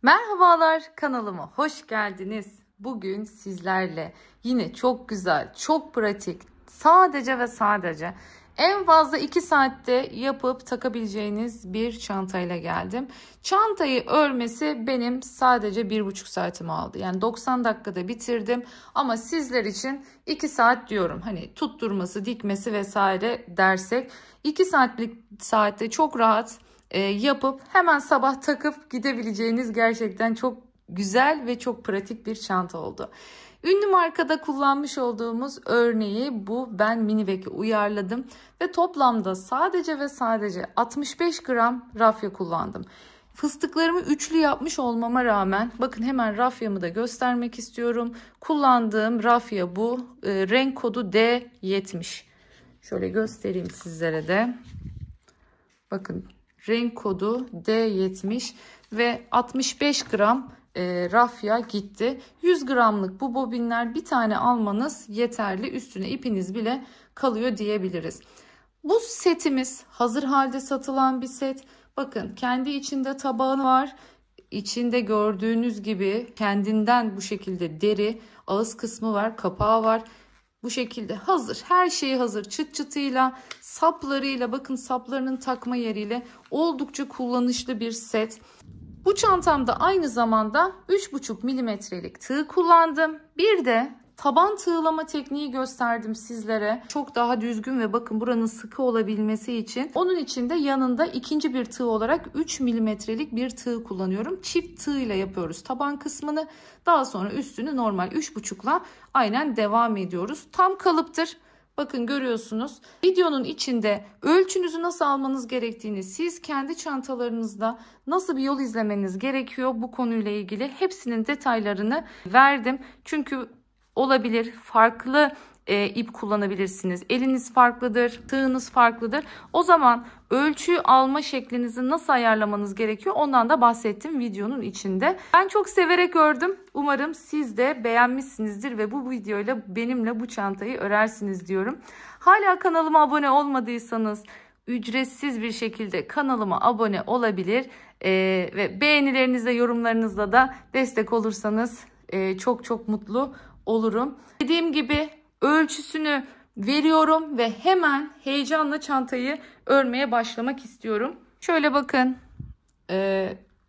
Merhabalar, kanalıma hoş geldiniz. Bugün sizlerle yine çok güzel, çok pratik, sadece ve sadece en fazla 2 saatte yapıp takabileceğiniz bir çantayla geldim. Çantayı örmesi benim sadece 1,5 saatimi aldı. Yani 90 dakikada bitirdim ama sizler için 2 saat diyorum. Hani tutturması, dikmesi vesaire dersek 2 saatte çok rahat yapıp hemen sabah takıp gidebileceğiniz gerçekten çok güzel ve çok pratik bir çanta oldu. Ünlü markada kullanmış olduğumuz örneği bu. Ben Minivek'e uyarladım ve toplamda sadece ve sadece 65 gram rafya kullandım. Fıstıklarımı üçlü yapmış olmama rağmen bakın hemen rafyamı da göstermek istiyorum. Kullandığım rafya bu. Renk kodu D70. Şöyle göstereyim sizlere de. Bakın. Renk kodu D70 ve 65 gram rafya gitti. 100 gramlık bu bobinler bir tane almanız yeterli. Üstüne ipiniz bile kalıyor diyebiliriz. Bu setimiz hazır halde satılan bir set. Bakın kendi içinde tabağı var. İçinde gördüğünüz gibi kendinden bu şekilde deri ağız kısmı var, kapağı var. Bu şekilde hazır. Her şeyi hazır. Çıt çıtıyla, saplarıyla, bakın saplarının takma yeriyle oldukça kullanışlı bir set. Bu çantamda aynı zamanda 3,5 milimetrelik tığ kullandım. Bir de taban tığlama tekniği gösterdim sizlere. Çok daha düzgün ve bakın buranın sıkı olabilmesi için. Onun için de yanında ikinci bir tığ olarak 3 milimetrelik bir tığ kullanıyorum. Çift tığ ile yapıyoruz taban kısmını. Daha sonra üstünü normal 3,5'la aynen devam ediyoruz. Tam kalıptır. Bakın görüyorsunuz. Videonun içinde ölçünüzü nasıl almanız gerektiğini, siz kendi çantalarınızda nasıl bir yol izlemeniz gerekiyor bu konuyla ilgili hepsinin detaylarını verdim. Çünkü olabilir farklı ip kullanabilirsiniz. Eliniz farklıdır, tığınız farklıdır. O zaman ölçü alma şeklinizi nasıl ayarlamanız gerekiyor ondan da bahsettim videonun içinde. Ben çok severek ördüm. Umarım siz de beğenmişsinizdir ve bu videoyla benimle bu çantayı örersiniz diyorum. Hala kanalıma abone olmadıysanız ücretsiz bir şekilde kanalıma abone olabilir ve beğenilerinizle, yorumlarınızla da destek olursanız çok çok mutlu olurum. Dediğim gibi ölçüsünü veriyorum ve hemen heyecanla çantayı örmeye başlamak istiyorum. Şöyle bakın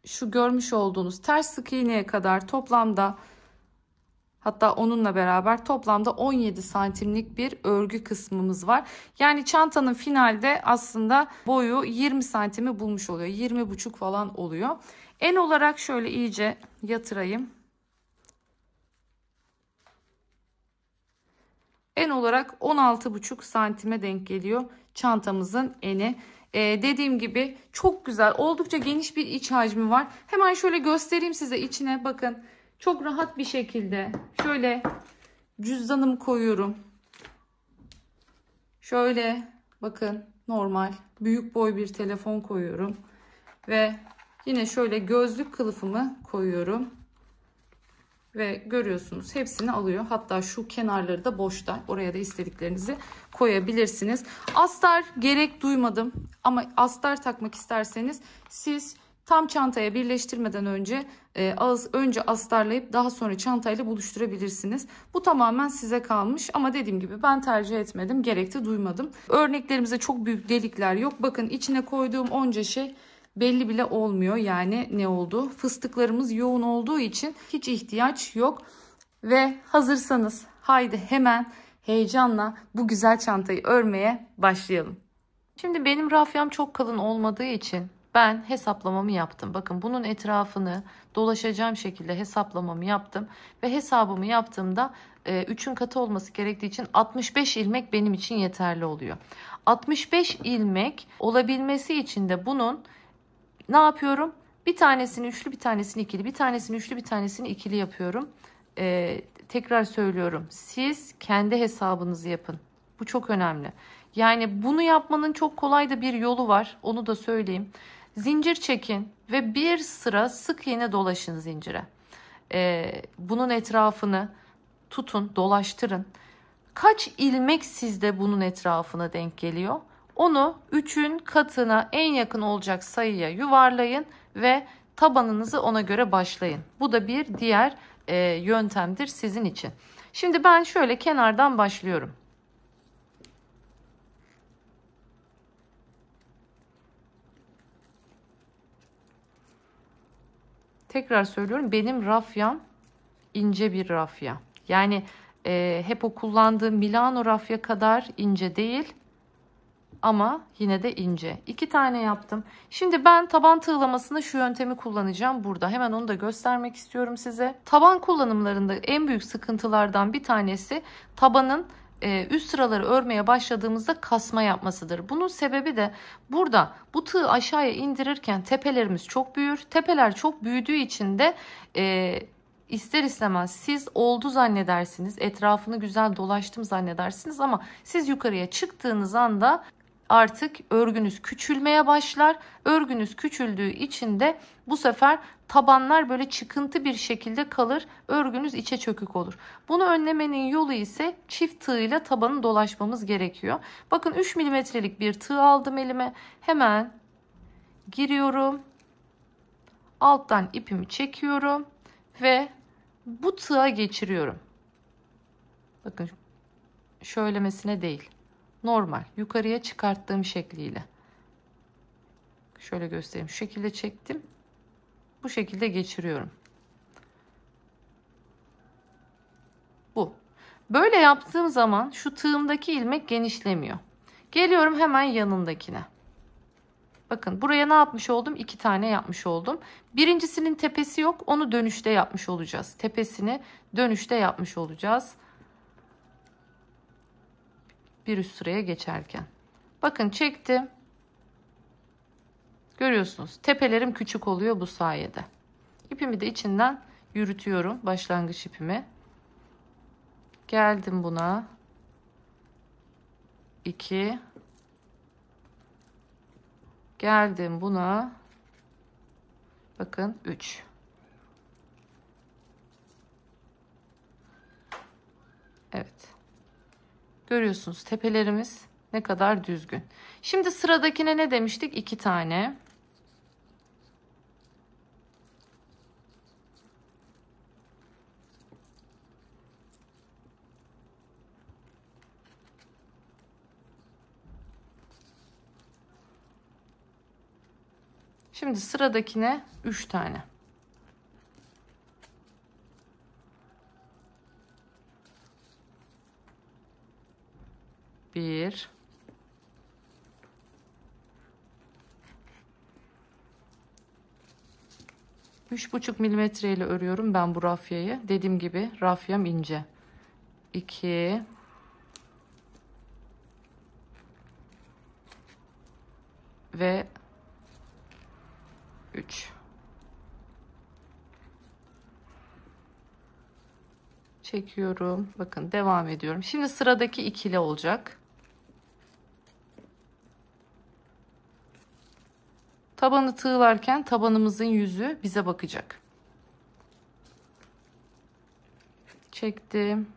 şu görmüş olduğunuz ters sık iğneye kadar toplamda, hatta onunla beraber toplamda 17 santimlik bir örgü kısmımız var. Yani çantanın finalde aslında boyu 20 santimi bulmuş oluyor. 20,5 falan oluyor. En olarak şöyle iyice yatırayım. En olarak 16,5 santime denk geliyor çantamızın eni. Dediğim gibi çok güzel, oldukça geniş bir iç hacmi var. Hemen şöyle göstereyim size içine, bakın. Çok rahat bir şekilde şöyle cüzdanımı koyuyorum. Şöyle bakın normal büyük boy bir telefon koyuyorum. Ve yine şöyle gözlük kılıfımı koyuyorum. Ve görüyorsunuz hepsini alıyor. Hatta şu kenarları da boşta. Oraya da istediklerinizi koyabilirsiniz. Astar gerek duymadım. Ama astar takmak isterseniz siz tam çantaya birleştirmeden önce önce astarlayıp daha sonra çantayla buluşturabilirsiniz. Bu tamamen size kalmış. Ama dediğim gibi ben tercih etmedim. Gerek de duymadım. Örneklerimize çok büyük delikler yok. Bakın içine koyduğum onca şey belli bile olmuyor yani ne oldu. Fıstıklarımız yoğun olduğu için hiç ihtiyaç yok. Ve hazırsanız haydi hemen heyecanla bu güzel çantayı örmeye başlayalım. Şimdi benim rafyam çok kalın olmadığı için ben hesaplamamı yaptım. Bakın bunun etrafını dolaşacağım şekilde hesaplamamı yaptım. Ve hesabımı yaptığımda 3'ün katı olması gerektiği için 65 ilmek benim için yeterli oluyor. 65 ilmek olabilmesi için de bunun ne yapıyorum? Bir tanesini üçlü, bir tanesini ikili, bir tanesini üçlü, bir tanesini ikili yapıyorum. Tekrar söylüyorum. Siz kendi hesabınızı yapın. Bu çok önemli. Yani bunu yapmanın çok kolay da bir yolu var. Onu da söyleyeyim. Zincir çekin ve bir sıra sık iğne dolaşın zincire. Bunun etrafını tutun, dolaştırın. Kaç ilmek sizde bunun etrafına denk geliyor? Onu 3'ün katına en yakın olacak sayıya yuvarlayın ve Tabanınızı ona göre başlayın. Bu da bir diğer yöntemdir sizin için. Şimdi ben şöyle kenardan başlıyorum. Tekrar söylüyorum, benim rafyam ince bir rafya. Yani hep o kullandığım Milano rafya kadar ince değil. Ama yine de ince. 2 tane yaptım. Şimdi ben taban tığlamasında şu yöntemi kullanacağım burada. Hemen onu da göstermek istiyorum size. Taban kullanımlarında en büyük sıkıntılardan bir tanesi tabanın üst sıraları örmeye başladığımızda kasma yapmasıdır. Bunun sebebi de burada bu tığı aşağıya indirirken tepelerimiz çok büyür. Tepeler çok büyüdüğü için de ister istemez siz oldu zannedersiniz. Etrafını güzel dolaştım zannedersiniz ama siz yukarıya çıktığınız anda artık örgünüz küçülmeye başlar. Örgünüz küçüldüğü için de bu sefer tabanlar böyle çıkıntı bir şekilde kalır. Örgünüz içe çökük olur. Bunu önlemenin yolu ise çift tığ ile tabanı dolaşmamız gerekiyor. Bakın 3 milimetrelik bir tığ aldım elime. Hemen giriyorum. Alttan ipimi çekiyorum ve bu tığa geçiriyorum. Bakın şöylemesine değil. Normal yukarıya çıkarttığım şekliyle. Şöyle göstereyim. Şu şekilde çektim. Bu şekilde geçiriyorum. Bu. Böyle yaptığım zaman şu tığımdaki ilmek genişlemiyor. Geliyorum hemen yanındakine. Bakın buraya ne yapmış oldum? 2 tane yapmış oldum. Birincisinin tepesi yok. Onu dönüşte yapmış olacağız. Tepesini dönüşte yapmış olacağız. Bir üst sıraya geçerken. Bakın çektim. Görüyorsunuz. Tepelerim küçük oluyor bu sayede. İpimi de içinden yürütüyorum. Başlangıç ipimi. Geldim buna. 2. Geldim buna. Bakın 3. Evet. Görüyorsunuz tepelerimiz ne kadar düzgün. Şimdi sıradakine ne demiştik? 2 tane. Şimdi sıradakine 3 tane. Bir. Üç buçuk milimetre ile örüyorum ben bu rafyayı. Dediğim gibi rafyam ince. 2. Ve 3. Çekiyorum. Bakın devam ediyorum. Şimdi sıradaki ikili olacak. Tabanı tığlarken tabanımızın yüzü bize bakacak. Çektim.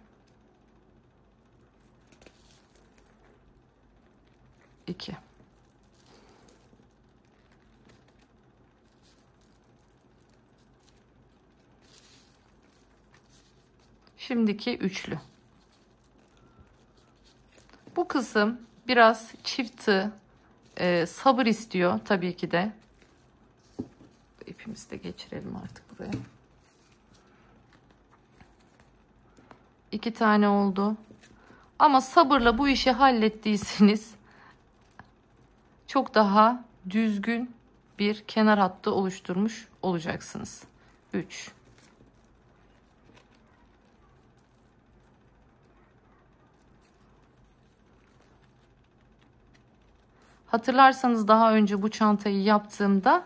2. Şimdiki üçlü. Bu kısım biraz çift tığ, sabır istiyor tabii ki de. İpimizi de geçirelim artık buraya. 2 tane oldu. Ama sabırla bu işi hallettiyseniz çok daha düzgün bir kenar hattı oluşturmuş olacaksınız. 3. Hatırlarsanız daha önce bu çantayı yaptığımda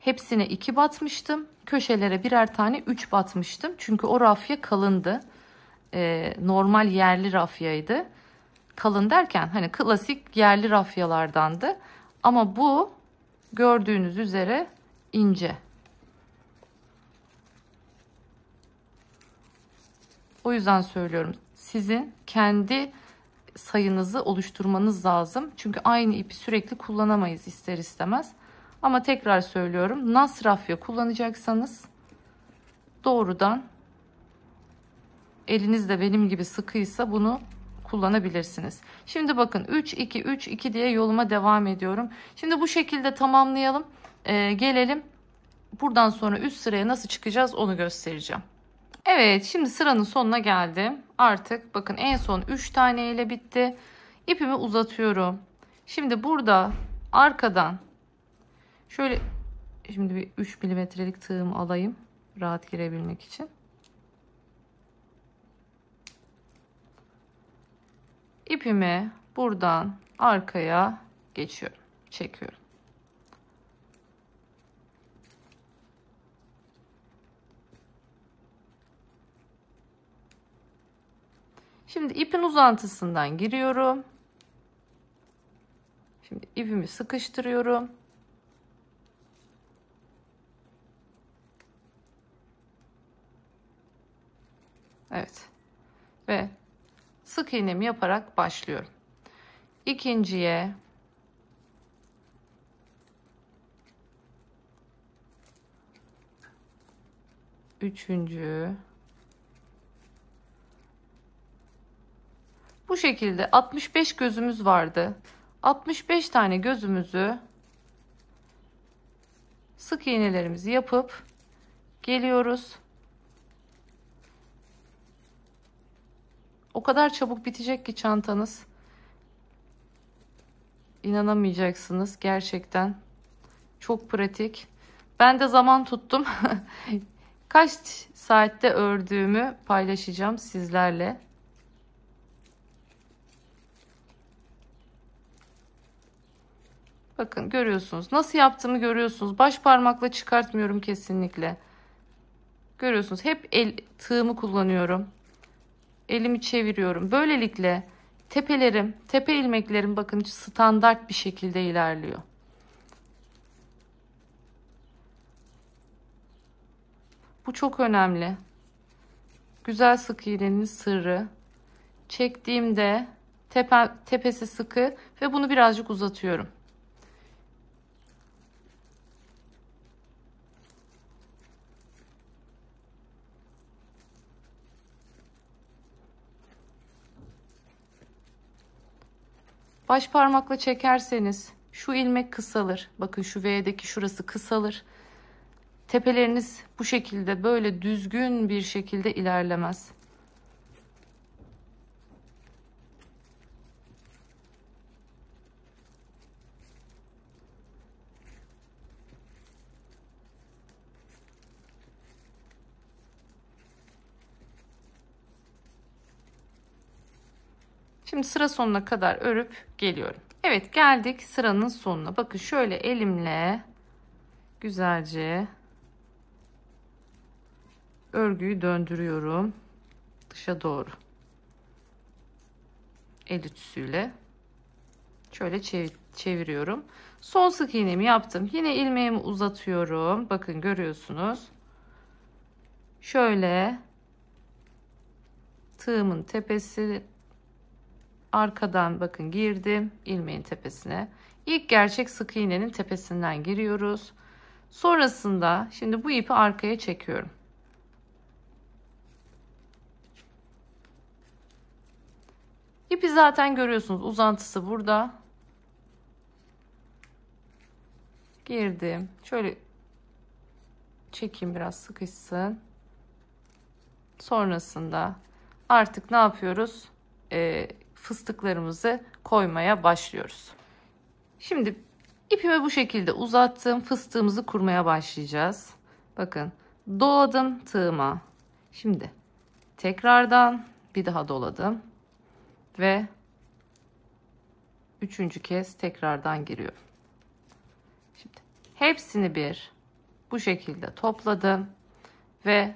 hepsine 2 batmıştım. Köşelere birer tane 3 batmıştım. Çünkü o rafya kalındı. Normal yerli rafyaydı. Kalın derken hani klasik yerli rafyalardandı. Ama bu gördüğünüz üzere ince. O yüzden söylüyorum. Sizin kendi sayınızı oluşturmanız lazım. Çünkü aynı ipi sürekli kullanamayız ister istemez. Ama tekrar söylüyorum, nas rafya kullanacaksanız doğrudan, eliniz de benim gibi sıkıysa bunu kullanabilirsiniz. Şimdi bakın 3 2 3 2 diye yoluma devam ediyorum. Şimdi bu şekilde tamamlayalım. Gelelim buradan sonra üst sıraya nasıl çıkacağız onu göstereceğim. Evet, şimdi sıranın sonuna geldim. Artık bakın en son 3 tane ile bitti. İpimi uzatıyorum. Şimdi burada arkadan şöyle, şimdi bir 3 milimetrelik tığım alayım rahat girebilmek için. İpimi buradan arkaya geçiyorum, çekiyorum. Şimdi ipin uzantısından giriyorum. Şimdi ipimi sıkıştırıyorum. Evet. Ve sık iğnemi yaparak başlıyorum. İkinciye, üçüncü, bu şekilde 65 gözümüz vardı. 65 tane gözümüzü sık iğnelerimizi yapıp geliyoruz. O kadar çabuk bitecek ki çantanız. İnanamayacaksınız gerçekten. Çok pratik. Ben de zaman tuttum. Kaç saatte ördüğümü paylaşacağım sizlerle. Bakın görüyorsunuz. Nasıl yaptığımı görüyorsunuz. Baş parmakla çıkartmıyorum kesinlikle. Görüyorsunuz. Hep tığımı kullanıyorum. Elimi çeviriyorum. Böylelikle tepe ilmeklerim bakın standart bir şekilde ilerliyor. Bu çok önemli. Güzel sık iğnenin sırrı. Çektiğimde tepesi sıkı ve bunu birazcık uzatıyorum. Baş parmakla çekerseniz şu ilmek kısalır. Bakın şu V'deki şurası kısalır. Tepeleriniz bu şekilde böyle düzgün bir şekilde ilerlemez. Şimdi sıra sonuna kadar örüp geliyorum. Evet, geldik sıranın sonuna. Bakın şöyle elimle güzelce örgüyü döndürüyorum dışa doğru. El ütüsüyle şöyle çeviriyorum. Son sık iğnemi yaptım. Yine ilmeğimi uzatıyorum. Bakın görüyorsunuz. Şöyle tığımın tepesi, arkadan bakın girdim ilmeğin tepesine. İlk gerçek sık iğnenin tepesinden giriyoruz. Sonrasında şimdi bu ipi arkaya çekiyorum. İpi zaten görüyorsunuz, uzantısı burada. Girdim. Şöyle çekeyim, biraz sıkışsın. Sonrasında artık ne yapıyoruz? Fıstıklarımızı koymaya başlıyoruz. Şimdi ipimi bu şekilde uzattım. Fıstığımızı kurmaya başlayacağız. Bakın doladım tığıma. Şimdi tekrardan bir daha doladım. Ve üçüncü kez tekrardan giriyorum. Şimdi hepsini bu şekilde topladım. Ve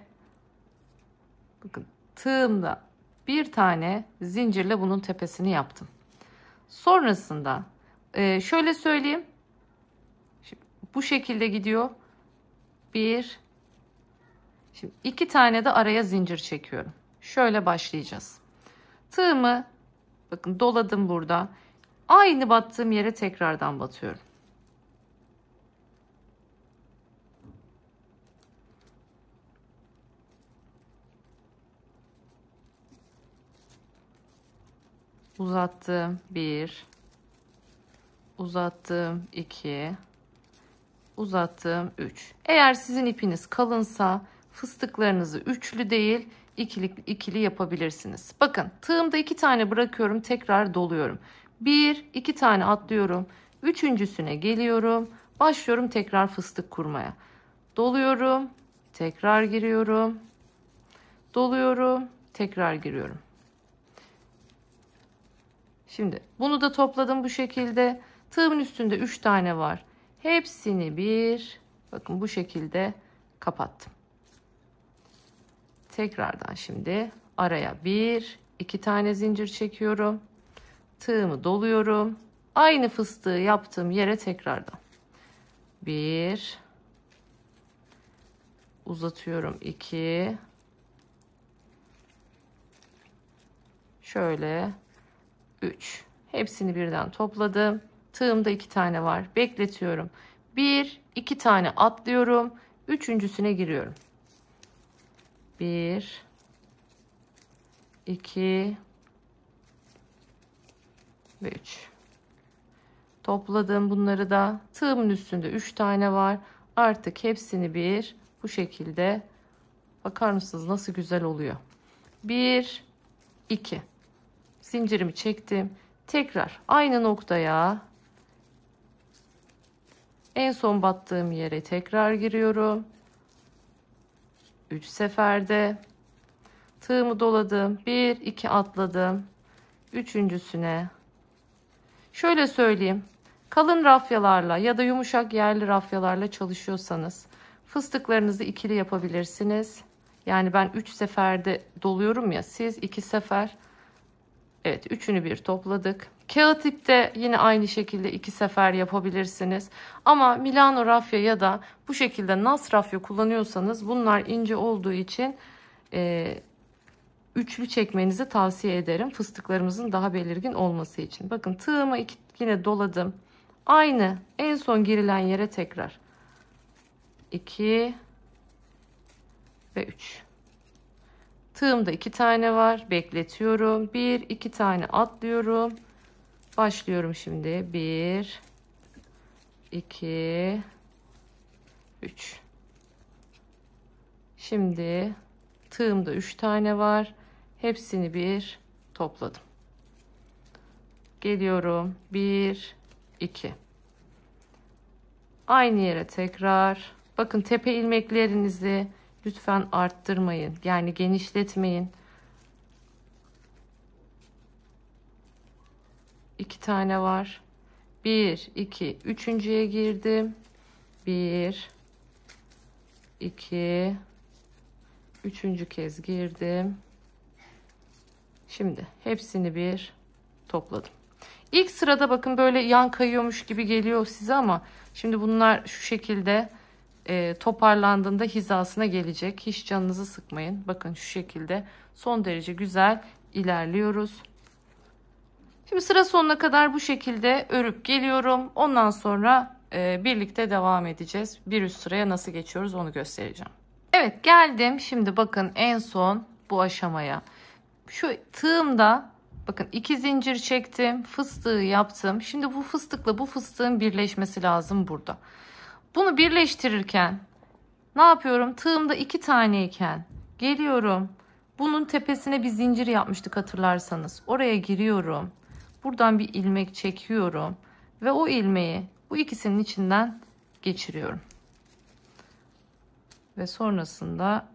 bakın tığımda bir tane zincirle bunun tepesini yaptım. Sonrasında şöyle söyleyeyim. Şimdi bu şekilde gidiyor. Şimdi 2 tane de araya zincir çekiyorum. Şöyle başlayacağız. Tığımı bakın doladım burada. Aynı battığım yere tekrardan batıyorum. uzattım 1, uzattım 2, uzattım 3. Eğer sizin ipiniz kalınsa fıstıklarınızı üçlü değil ikili yapabilirsiniz. Bakın tığımda 2 tane bırakıyorum, tekrar doluyorum. 1, 2 tane atlıyorum. Üçüncüsüne geliyorum. Başlıyorum tekrar fıstık kurmaya. Doluyorum, tekrar giriyorum. Doluyorum, tekrar giriyorum. Şimdi bunu da topladım bu şekilde. Tığımın üstünde 3 tane var. Hepsini bakın bu şekilde kapattım. Tekrardan şimdi araya 1, 2 tane zincir çekiyorum. Tığımı doluyorum. Aynı fıstığı yaptığım yere tekrardan 1, uzatıyorum 2, şöyle 3. Hepsini birden topladım. Tığımda 2 tane var. Bekletiyorum. 1, 2 tane atlıyorum. Üçüncüsüne giriyorum. 1, 2 ve 3. Topladım bunları da. Tığımın üstünde 3 tane var. Artık hepsini bu şekilde, bakar mısınız nasıl güzel oluyor. 1, 2. Zincirimi çektim. Tekrar aynı noktaya, en son battığım yere tekrar giriyorum. 3 seferde tığımı doladım. 1, 2 atladım. Üçüncüsüne. Şöyle söyleyeyim. Kalın rafyalarla ya da yumuşak yerli rafyalarla çalışıyorsanız fıstıklarınızı ikili yapabilirsiniz. Yani ben 3 seferde doluyorum ya, siz 2 sefer. Evet, üçünü bir topladık. Kağıt ipte yine aynı şekilde 2 sefer yapabilirsiniz. Ama Milano rafya ya da bu şekilde nas rafya kullanıyorsanız bunlar ince olduğu için üçlü çekmenizi tavsiye ederim. Fıstıklarımızın daha belirgin olması için. Bakın tığımı yine doladım. Aynı en son girilen yere tekrar 2 ve 3. Tığımda 2 tane var. Bekletiyorum. 1, 2 tane atlıyorum. Başlıyorum şimdi. 1, 2, 3. Şimdi tığımda 3 tane var. Hepsini topladım. Geliyorum. 1, 2. Aynı yere tekrar. Bakın tepe ilmeklerinizi lütfen arttırmayın. Yani genişletmeyin. 2 tane var. 1, 2, üçüncüye girdim. 1, 2, üçüncü kez girdim. Şimdi hepsini topladım. İlk sırada bakın böyle yan kayıyormuş gibi geliyor size ama şimdi bunlar şu şekilde toparlandığında hizasına gelecek. Hiç canınızı sıkmayın. Bakın şu şekilde son derece güzel ilerliyoruz. Şimdi sıra sonuna kadar bu şekilde örüp geliyorum. Ondan sonra birlikte devam edeceğiz. Bir üst sıraya nasıl geçiyoruz onu göstereceğim. Evet, geldim. Şimdi bakın en son bu aşamaya. Şu tığımda bakın 2 zincir çektim. Fıstığı yaptım. Şimdi bu fıstıkla bu fıstığın birleşmesi lazım burada. Bunu birleştirirken ne yapıyorum? Tığımda 2 taneyken geliyorum. Bunun tepesine bir zincir yapmıştık hatırlarsanız. Oraya giriyorum. Buradan bir ilmek çekiyorum. Ve o ilmeği bu ikisinin içinden geçiriyorum. Ve sonrasında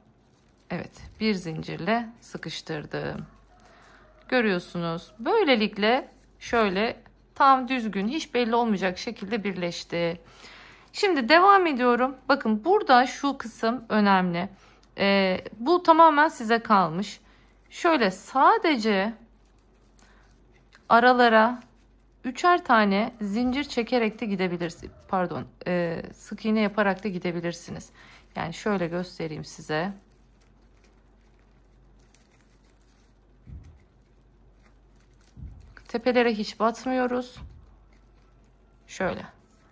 evet bir zincirle sıkıştırdım. Görüyorsunuz. Böylelikle şöyle tam düzgün, hiç belli olmayacak şekilde birleşti. Şimdi devam ediyorum. Bakın burada şu kısım önemli. Bu tamamen size kalmış. Şöyle sadece aralara 3'er tane zincir çekerek de gidebilirsiniz. Pardon, sık iğne yaparak da gidebilirsiniz. Yani şöyle göstereyim size. Tepelere hiç batmıyoruz. Şöyle.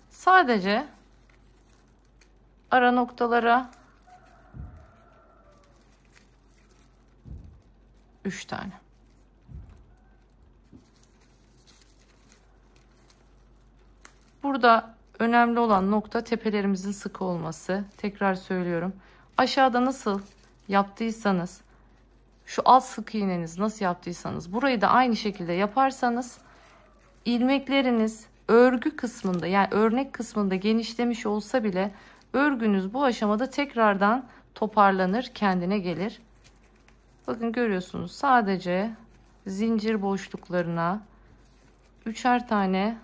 Sadece ara noktalara 3 tane. Burada önemli olan nokta tepelerimizin sık olması. Tekrar söylüyorum. Aşağıda nasıl yaptıysanız, şu alt sık iğneniz nasıl yaptıysanız burayı da aynı şekilde yaparsanız ilmekleriniz örgü kısmında, yani örnek kısmında genişlemiş olsa bile örgünüz bu aşamada tekrardan toparlanır, kendine gelir. Bakın görüyorsunuz, sadece zincir boşluklarına üçer tane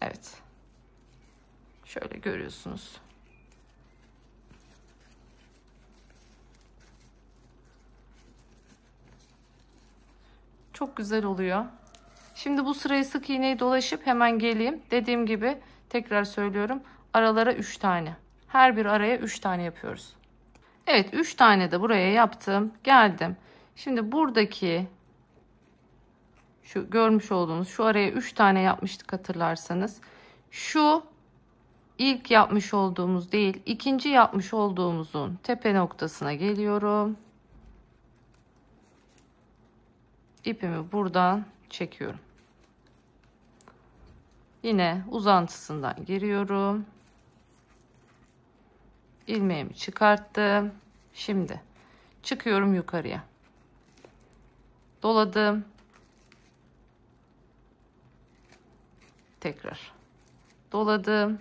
evet, şöyle görüyorsunuz. Çok güzel oluyor. Şimdi bu sırayı sık iğneyi dolaşıp hemen geleyim. Dediğim gibi tekrar söylüyorum. Aralara 3 tane. Her bir araya 3 tane yapıyoruz. Evet, 3 tane de buraya yaptım. Geldim. Şimdi buradaki şu görmüş olduğunuz şu araya 3 tane yapmıştık hatırlarsanız. Şu ilk yapmış olduğumuz değil, ikinci yapmış olduğumuzun tepe noktasına geliyorum. İpimi buradan çekiyorum. Yine uzantısından giriyorum. İlmeğimi çıkarttım. Şimdi çıkıyorum yukarıya. Doladım. Tekrar. Doladım.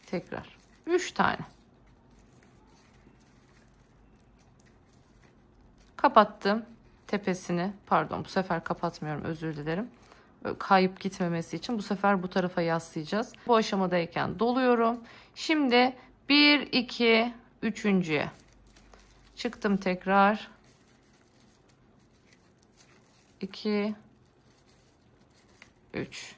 Tekrar. 3 tane. Kapattım tepesini. Pardon, bu sefer kapatmıyorum, özür dilerim. Kayıp gitmemesi için bu sefer bu tarafa yaslayacağız. Bu aşamadayken doluyorum. Şimdi 1 2 üçüncüye çıktım tekrar. 2 3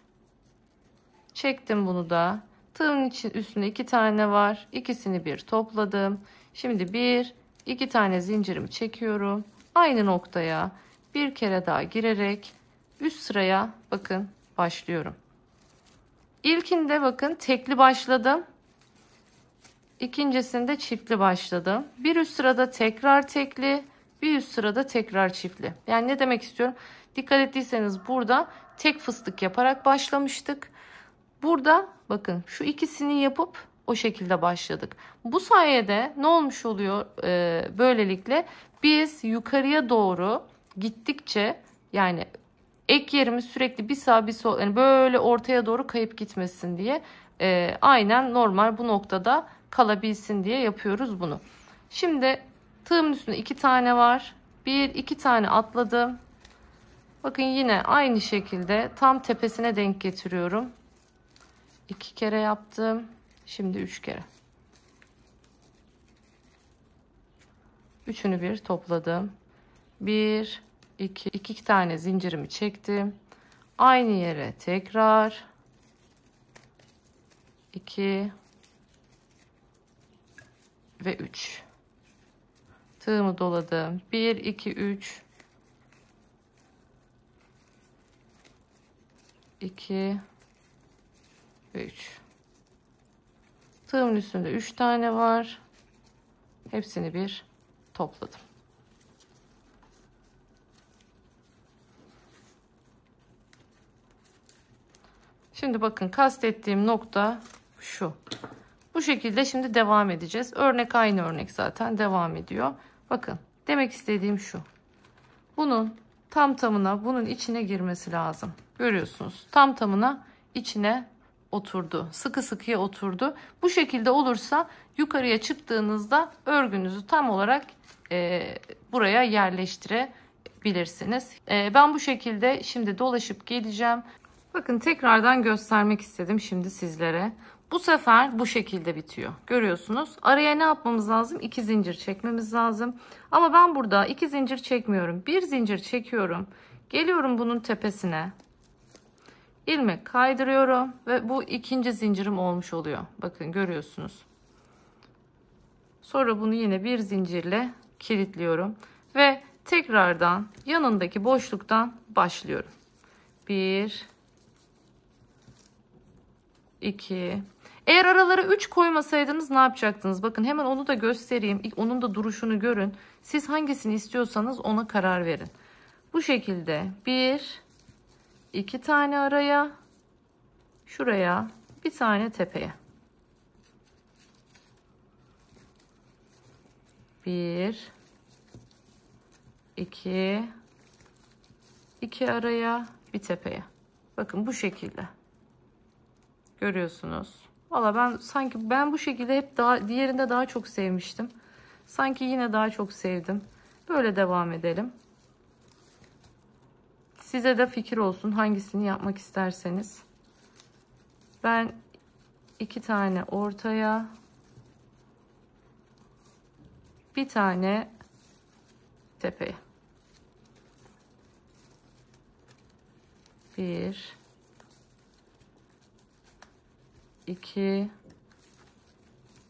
çektim, bunu da tığın için üstünde 2 tane var, ikisini bir topladım. Şimdi 1 2 tane zincirimi çekiyorum, aynı noktaya bir kere daha girerek üst sıraya bakın başlıyorum. İlkinde bakın tekli başladım, ikincisinde çiftli başladım. Bir üst sırada tekrar tekli, bir üst sırada tekrar çiftli. Yani ne demek istiyorum? Dikkat ettiyseniz burada tek fıstık yaparak başlamıştık. Burada bakın şu ikisini yapıp o şekilde başladık. Bu sayede ne olmuş oluyor? Böylelikle biz yukarıya doğru gittikçe, yani ek yerimiz sürekli bir sağ bir sol, yani böyle ortaya doğru kayıp gitmesin diye aynen normal bu noktada kalabilsin diye yapıyoruz bunu. Şimdi tığımın üstünde 2 tane var. 1 2 tane atladım. Bakın yine aynı şekilde tam tepesine denk getiriyorum. 2 kere yaptım. Şimdi 3 kere. Üçünü bir topladım. 1 2 tane zincirimi çektim. Aynı yere tekrar 2 ve 3. Tığımı doladım. 1 2 3 2 ve 3. Tığımın üstünde 3 tane var. Hepsini bir topladım. Şimdi bakın kastettiğim nokta şu. Bu şekilde şimdi devam edeceğiz. Örnek aynı örnek zaten devam ediyor. Bakın demek istediğim şu. Bunun tam tamına bunun içine girmesi lazım. Görüyorsunuz, tam tamına içine oturdu. Sıkı sıkıya oturdu. Bu şekilde olursa yukarıya çıktığınızda örgünüzü tam olarak buraya yerleştirebilirsiniz. Ben bu şekilde şimdi dolaşıp geleceğim. Bakın tekrardan göstermek istedim şimdi sizlere. Bu sefer bu şekilde bitiyor. Görüyorsunuz. Araya ne yapmamız lazım? 2 zincir çekmemiz lazım. Ama ben burada 2 zincir çekmiyorum. 1 zincir çekiyorum. Geliyorum bunun tepesine. İlmek kaydırıyorum ve bu ikinci zincirim olmuş oluyor. Bakın görüyorsunuz. Sonra bunu yine bir zincirle kilitliyorum ve tekrardan yanındaki boşluktan başlıyorum. 1 2. Eğer aralara 3 koymasaydınız ne yapacaktınız? Bakın hemen onu da göstereyim. Onun da duruşunu görün. Siz hangisini istiyorsanız ona karar verin. Bu şekilde 1, 2 tane araya, şuraya, bir tane tepeye. 1, 2, 2 araya, bir tepeye. Bakın bu şekilde. Görüyorsunuz. Valla ben bu şekilde hep diğerinde daha çok sevmiştim. Sanki yine daha çok sevdim. Böyle devam edelim. Size de fikir olsun hangisini yapmak isterseniz. Ben 2 tane ortaya, bir tane tepeye. 1, 2,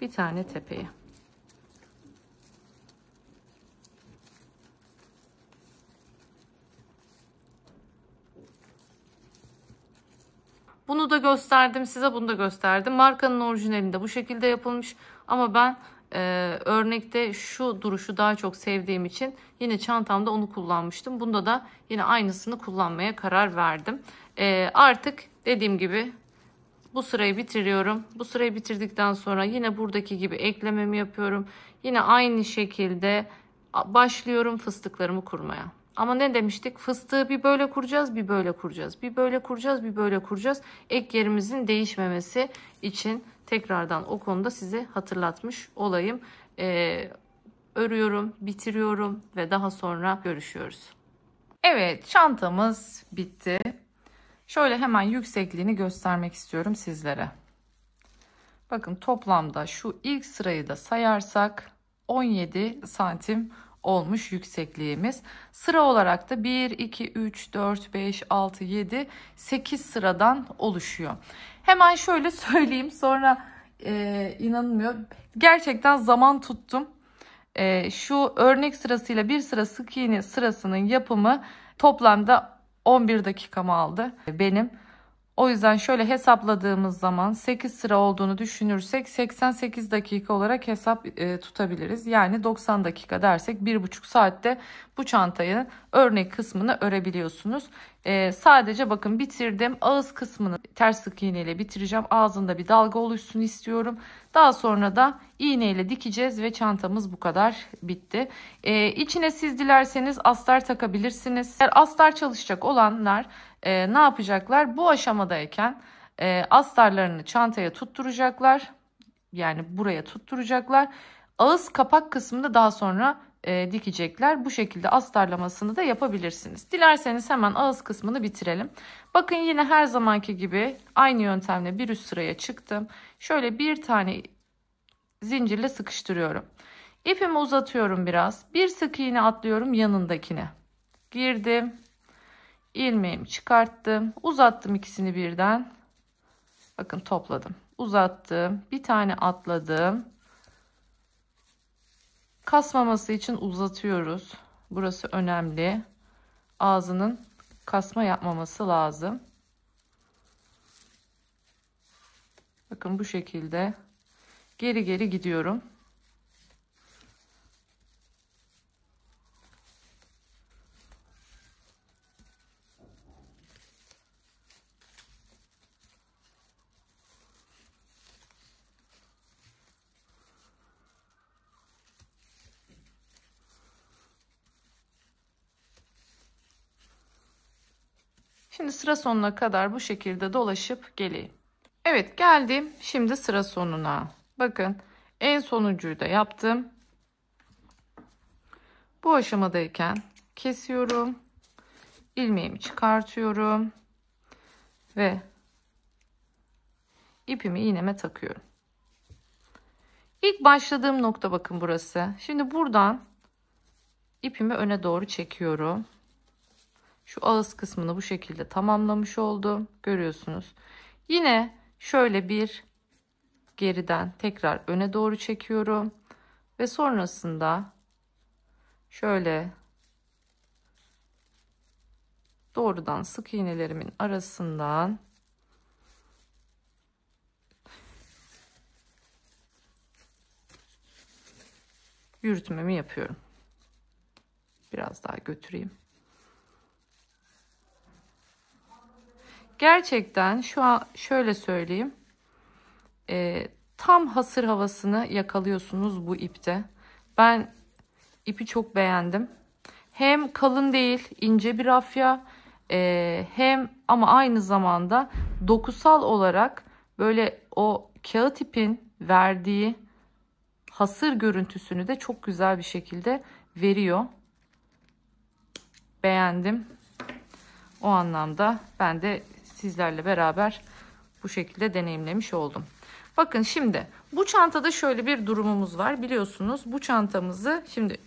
bir tane tepeye. Bunu da gösterdim size, bunu da gösterdim. Markanın orijinalinde bu şekilde yapılmış ama ben örnekte şu duruşu daha çok sevdiğim için yine çantamda onu kullanmıştım. Bunda da yine aynısını kullanmaya karar verdim. Artık dediğim gibi bu sırayı bitiriyorum. Bu sırayı bitirdikten sonra yine buradaki gibi eklememi yapıyorum. Yine aynı şekilde başlıyorum fıstıklarımı kurmaya. Ama ne demiştik? Fıstığı bir böyle kuracağız, bir böyle kuracağız. Bir böyle kuracağız, bir böyle kuracağız. Ek yerimizin değişmemesi için tekrardan o konuda size hatırlatmış olayım. Örüyorum, bitiriyorum ve daha sonra görüşüyoruz. Evet, çantamız bitti. Şöyle hemen yüksekliğini göstermek istiyorum sizlere. Bakın toplamda şu ilk sırayı da sayarsak 17 santim olmuş yüksekliğimiz. Sıra olarak da 1, 2, 3, 4, 5, 6, 7, 8 sıradan oluşuyor. Hemen şöyle söyleyeyim, sonra inanılmıyor. Gerçekten zaman tuttum. Şu örnek sırasıyla bir sıra sık iğne sırasının yapımı toplamda 11 dakikamı aldı benim. O yüzden şöyle hesapladığımız zaman 8 sıra olduğunu düşünürsek 88 dakika olarak hesap tutabiliriz. Yani 90 dakika dersek 1,5 saatte bu çantayı örnek kısmını örebiliyorsunuz. Sadece bakın bitirdim. Ağız kısmını ters sık iğne ile bitireceğim. Ağzında bir dalga oluşsun istiyorum. Daha sonra da iğne ile dikeceğiz ve çantamız bu kadar bitti. İçine siz dilerseniz astar takabilirsiniz. Eğer astar çalışacak olanlar ne yapacaklar? Bu aşamadayken astarlarını çantaya tutturacaklar. Yani buraya tutturacaklar. Ağız kapak kısmını daha sonra dikecekler. Bu şekilde astarlamasını da yapabilirsiniz. Dilerseniz hemen ağız kısmını bitirelim. Bakın yine her zamanki gibi aynı yöntemle bir üst sıraya çıktım. Şöyle bir tane zincirle sıkıştırıyorum. İpimi uzatıyorum biraz. Bir sık iğne atlıyorum yanındakine. Girdim. İlmeğimi çıkarttım. Uzattım ikisini birden. Bakın topladım. Uzattım. Bir tane atladım. Kasmaması için uzatıyoruz. Burası önemli. Ağzının kasma yapmaması lazım. Bakın bu şekilde geri geri gidiyorum. Şimdi sıra sonuna kadar bu şekilde dolaşıp geleyim. Evet, geldim. Şimdi sıra sonuna. Bakın en sonuncuyu da yaptım. Bu aşamadayken kesiyorum. İlmeğimi çıkartıyorum. Ve ipimi iğneme takıyorum. İlk başladığım nokta bakın burası. Şimdi buradan ipimi öne doğru çekiyorum. Şu ağız kısmını bu şekilde tamamlamış oldum. Görüyorsunuz. Yine şöyle bir geriden tekrar öne doğru çekiyorum. Ve sonrasında şöyle doğrudan sık iğnelerimin arasından yürütmemi yapıyorum. Biraz daha götüreyim. Gerçekten şu an şöyle söyleyeyim. Tam hasır havasını yakalıyorsunuz bu ipte. Ben ipi çok beğendim. Hem kalın değil, ince bir rafya. Hem ama aynı zamanda dokusal olarak böyle o kağıt ipin verdiği hasır görüntüsünü de çok güzel bir şekilde veriyor. Beğendim. O anlamda ben de sizlerle beraber bu şekilde deneyimlemiş oldum. Bakın şimdi bu çantada şöyle bir durumumuz var. Biliyorsunuz bu çantamızı şimdi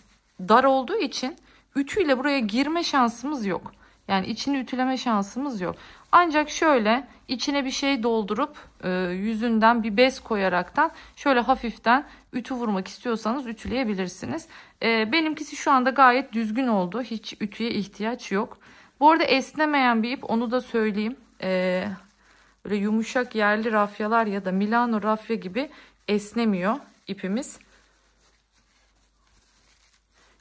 dar olduğu için ütüyle buraya girme şansımız yok. Yani içini ütüleme şansımız yok. Ancak şöyle içine bir şey doldurup yüzünden bir bez koyaraktan şöyle hafiften ütü vurmak istiyorsanız ütüleyebilirsiniz. Benimkisi şu anda gayet düzgün oldu. Hiç ütüye ihtiyaç yok. Bu arada esnemeyen bir ip, onu da söyleyeyim. Böyle yumuşak yerli rafyalar ya da Milano rafya gibi esnemiyor ipimiz.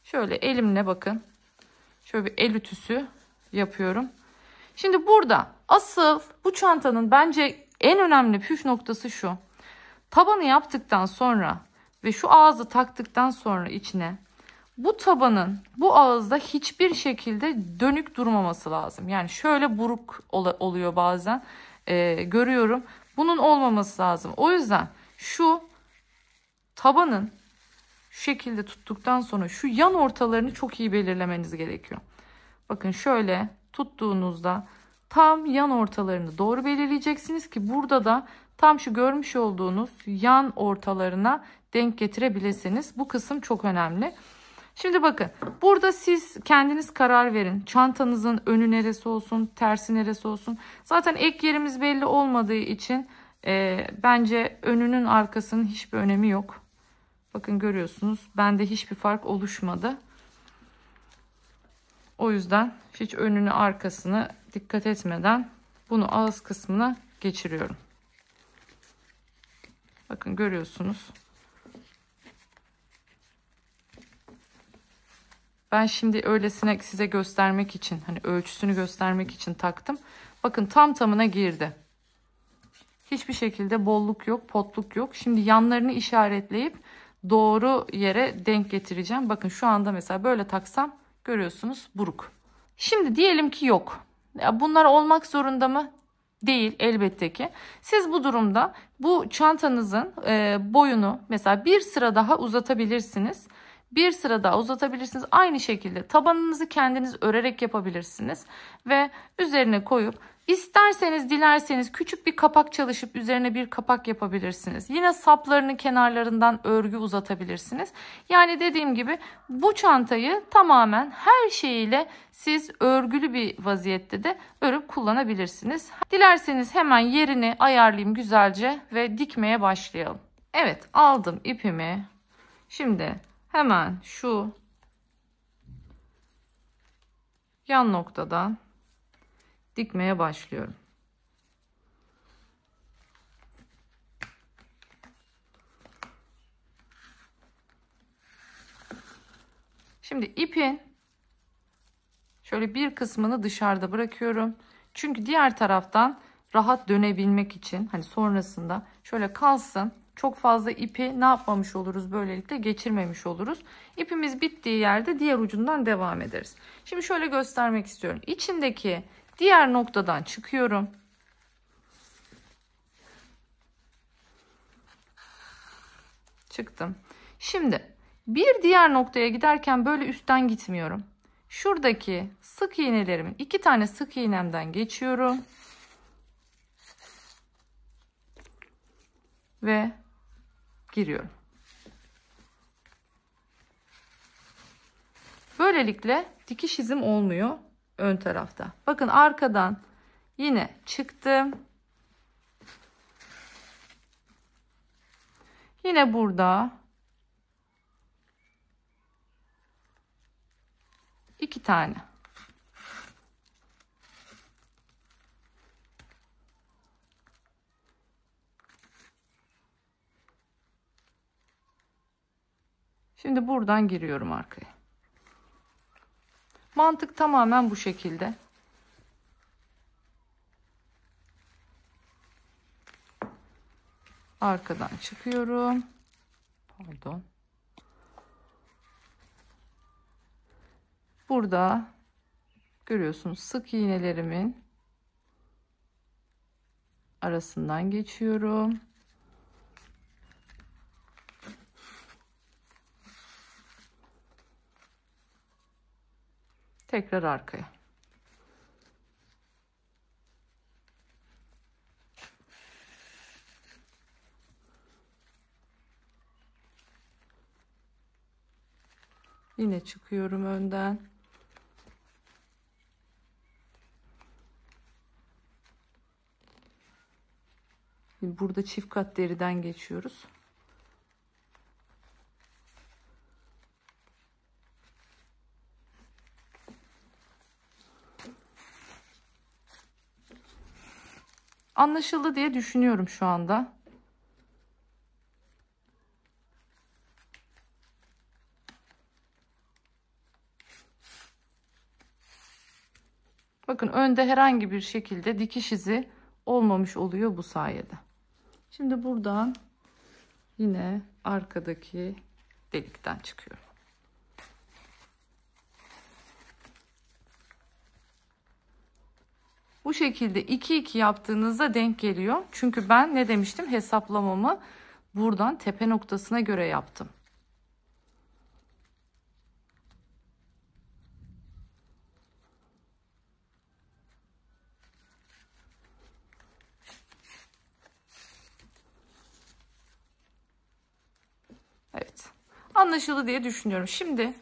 Şöyle elimle bakın. Şöyle bir el ütüsü yapıyorum. Şimdi burada asıl bu çantanın bence en önemli püf noktası şu. Tabanı yaptıktan sonra ve şu ağzı taktıktan sonra içine bu tabanın bu ağızda hiçbir şekilde dönük durmaması lazım. Yani şöyle buruk oluyor bazen. Görüyorum. Bunun olmaması lazım. O yüzden şu tabanın şu şekilde tuttuktan sonra şu yan ortalarını çok iyi belirlemeniz gerekiyor. Bakın şöyle tuttuğunuzda tam yan ortalarını doğru belirleyeceksiniz ki burada da tam şu görmüş olduğunuz yan ortalarına denk getirebilirsiniz. Bu kısım çok önemli. Şimdi bakın burada siz kendiniz karar verin. Çantanızın önü neresi olsun, tersi neresi olsun. Zaten ek yerimiz belli olmadığı için bence önünün arkasının hiçbir önemi yok. Bakın görüyorsunuz bende hiçbir fark oluşmadı. O yüzden hiç önünü arkasını dikkat etmeden bunu ağız kısmına geçiriyorum. Bakın görüyorsunuz. Ben şimdi öylesine size göstermek için, hani ölçüsünü göstermek için taktım. Bakın tam tamına girdi. Hiçbir şekilde bolluk yok, potluk yok. Şimdi yanlarını işaretleyip doğru yere denk getireceğim. Bakın şu anda mesela böyle taksam görüyorsunuz buruk. Şimdi diyelim ki yok. Ya bunlar olmak zorunda mı? Değil elbette ki. Siz bu durumda bu çantanızın boyunu mesela bir sıra daha uzatabilirsiniz. Bir sıra daha uzatabilirsiniz. Aynı şekilde tabanınızı kendiniz örerek yapabilirsiniz. Ve üzerine koyup isterseniz dilerseniz küçük bir kapak çalışıp üzerine bir kapak yapabilirsiniz. Yine saplarını kenarlarından örgü uzatabilirsiniz. Yani dediğim gibi bu çantayı tamamen her şeyiyle siz örgülü bir vaziyette de örüp kullanabilirsiniz. Dilerseniz hemen yerini ayarlayayım güzelce ve dikmeye başlayalım. Evet, aldım ipimi. Şimdi hemen şu yan noktadan dikmeye başlıyorum. Şimdi ipin şöyle bir kısmını dışarıda bırakıyorum. Çünkü diğer taraftan rahat dönebilmek için hani sonrasında şöyle kalsın. Çok fazla ipi ne yapmamış oluruz, böylelikle geçirmemiş oluruz. İpimiz bittiği yerde diğer ucundan devam ederiz. Şimdi şöyle göstermek istiyorum. İçindeki diğer noktadan çıkıyorum. Çıktım. Şimdi bir diğer noktaya giderken böyle üstten gitmiyorum. Şuradaki sık iğnelerimin 2 tane sık iğnemden geçiyorum. Ve giriyorum. Böylelikle dikiş izim olmuyor ön tarafta. Bakın arkadan yine çıktım. Yine burada 2 tane. Şimdi buradan giriyorum arkaya. Mantık tamamen bu şekilde. Arkadan çıkıyorum. Pardon. Burada görüyorsunuz sık iğnelerimin arasından geçiyorum. Tekrar arkaya. Yine çıkıyorum önden. Burada çift kat deriden geçiyoruz. Anlaşıldı diye düşünüyorum şu anda. Bakın önde herhangi bir şekilde dikiş izi olmamış oluyor bu sayede. Şimdi buradan yine arkadaki delikten çıkıyorum. Bu şekilde 2-2 yaptığınızda denk geliyor. Çünkü ben ne demiştim? Hesaplamamı buradan tepe noktasına göre yaptım. Evet. Anlaşıldı diye düşünüyorum. Şimdi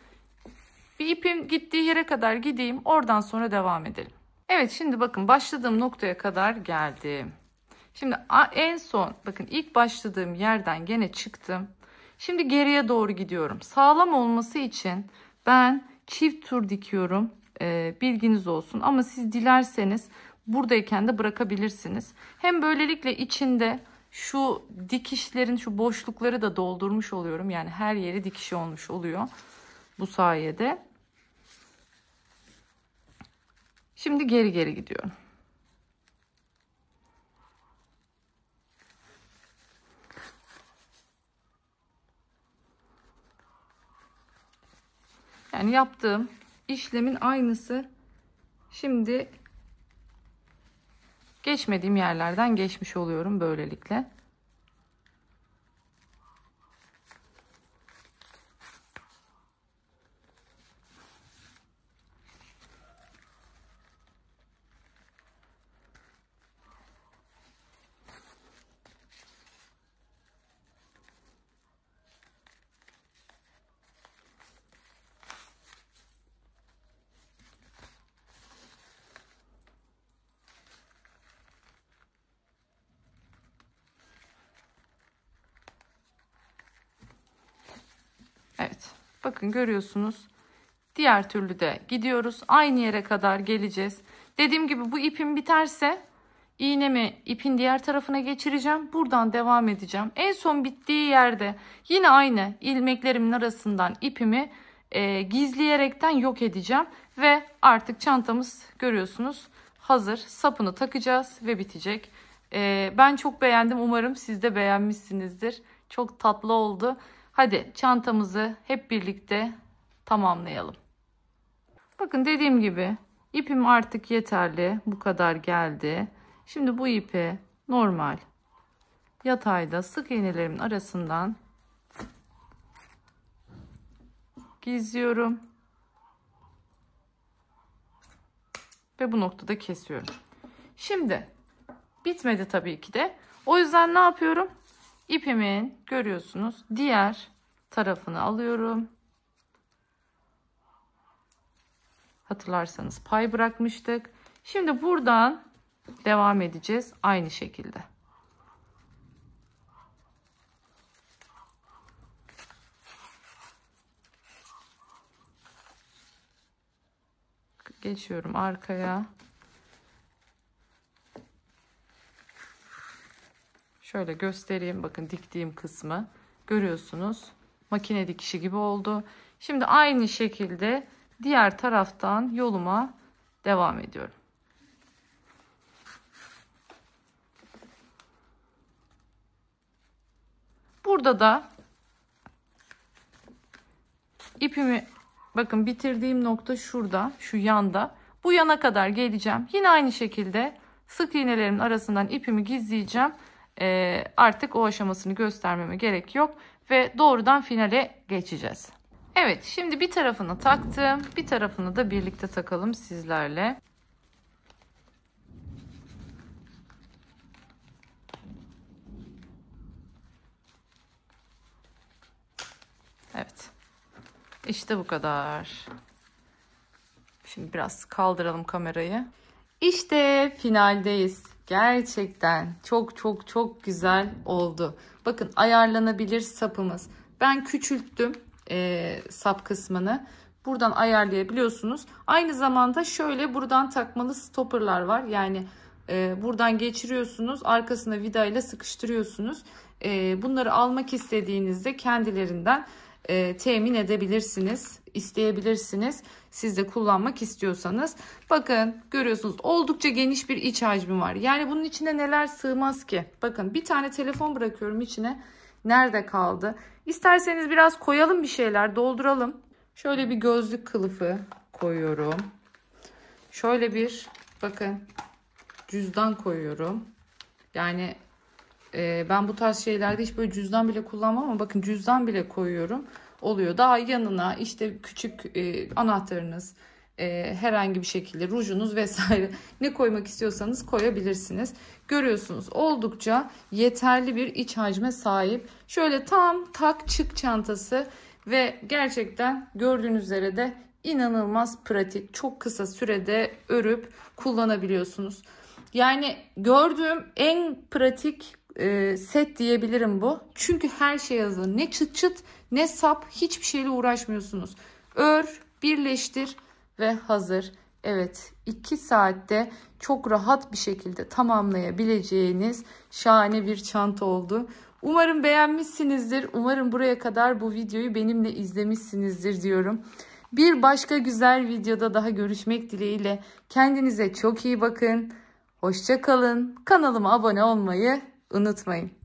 bir ipim gittiği yere kadar gideyim. Oradan sonra devam edelim. Evet, şimdi bakın başladığım noktaya kadar geldim. Şimdi en son bakın ilk başladığım yerden gene çıktım. Şimdi geriye doğru gidiyorum. Sağlam olması için ben çift tur dikiyorum. Bilginiz olsun. Ama siz dilerseniz buradayken de bırakabilirsiniz. Hem böylelikle içinde şu dikişlerin şu boşlukları da doldurmuş oluyorum. Yani her yeri dikiş olmuş oluyor bu sayede. Şimdi geri geri gidiyorum. Yani yaptığım işlemin aynısı. Şimdi geçmediğim yerlerden geçmiş oluyorum böylelikle. Evet. Bakın görüyorsunuz. Diğer türlü de gidiyoruz. Aynı yere kadar geleceğiz. Dediğim gibi bu ipim biterse iğnemi ipin diğer tarafına geçireceğim. Buradan devam edeceğim. En son bittiği yerde yine aynı ilmeklerimin arasından ipimi gizleyerekten yok edeceğim. Ve artık çantamız görüyorsunuz hazır. Sapını takacağız ve bitecek. Ben çok beğendim. Umarım siz de beğenmişsinizdir. Çok tatlı oldu. Hadi çantamızı hep birlikte tamamlayalım. Bakın dediğim gibi ipim artık yeterli. Bu kadar geldi. Şimdi bu ipi normal yatayda sık iğnelerimin arasından gizliyorum. Ve bu noktada kesiyorum. Şimdi bitmedi tabii ki de. O yüzden ne yapıyorum? İpimin görüyorsunuz diğer tarafını alıyorum. Hatırlarsanız pay bırakmıştık. Şimdi buradan devam edeceğiz aynı şekilde. Geçiyorum arkaya. Şöyle göstereyim. Bakın diktiğim kısmı görüyorsunuz. makine dikişi gibi oldu. Şimdi aynı şekilde diğer taraftan yoluma devam ediyorum. Burada da ipimi, bakın bitirdiğim nokta şurada, şu yanda. Bu yana kadar geleceğim. Yine aynı şekilde sık iğnelerimin arasından ipimi gizleyeceğim. Artık o aşamasını göstermeme gerek yok. Ve doğrudan finale geçeceğiz. Evet, şimdi bir tarafını taktım. Bir tarafını da birlikte takalım sizlerle. Evet. İşte bu kadar. Şimdi biraz kaldıralım kamerayı. İşte finaldeyiz. Gerçekten çok güzel oldu. Bakın ayarlanabilir sapımız. Ben küçülttüm sap kısmını. Buradan ayarlayabiliyorsunuz. Aynı zamanda şöyle buradan takmalı stopperlar var. Yani buradan geçiriyorsunuz. Arkasına vidayla sıkıştırıyorsunuz. Bunları almak istediğinizde kendilerinden temin edebilirsiniz, isteyebilirsiniz. Siz de kullanmak istiyorsanız. Bakın görüyorsunuz oldukça geniş bir iç hacmi var. Yani bunun içine neler sığmaz ki? Bakın bir tane telefon bırakıyorum içine. Nerede kaldı? İsterseniz biraz koyalım, bir şeyler dolduralım. Şöyle bir gözlük kılıfı koyuyorum. Şöyle bir bakın cüzdan koyuyorum. Yani ben bu tarz şeylerde hiç böyle cüzdan bile kullanmam ama bakın cüzdan bile koyuyorum. Oluyor. Daha yanına işte küçük anahtarınız, herhangi bir şekilde rujunuz vesaire ne koymak istiyorsanız koyabilirsiniz. Görüyorsunuz oldukça yeterli bir iç hacme sahip. Şöyle tam tak çık çantası ve gerçekten gördüğünüz üzere de inanılmaz pratik. Çok kısa sürede örüp kullanabiliyorsunuz. Yani gördüğüm en pratik set diyebilirim bu. Çünkü her şey hazır. Ne çıt çıt ne sap, hiçbir şeyle uğraşmıyorsunuz. Ör, birleştir ve hazır. Evet, 2 saatte çok rahat bir şekilde tamamlayabileceğiniz şahane bir çanta oldu. Umarım beğenmişsinizdir. Umarım buraya kadar bu videoyu benimle izlemişsinizdir diyorum. Bir başka güzel videoda daha görüşmek dileğiyle. Kendinize çok iyi bakın. Hoşça kalın. Kanalıma abone olmayı unutmayın.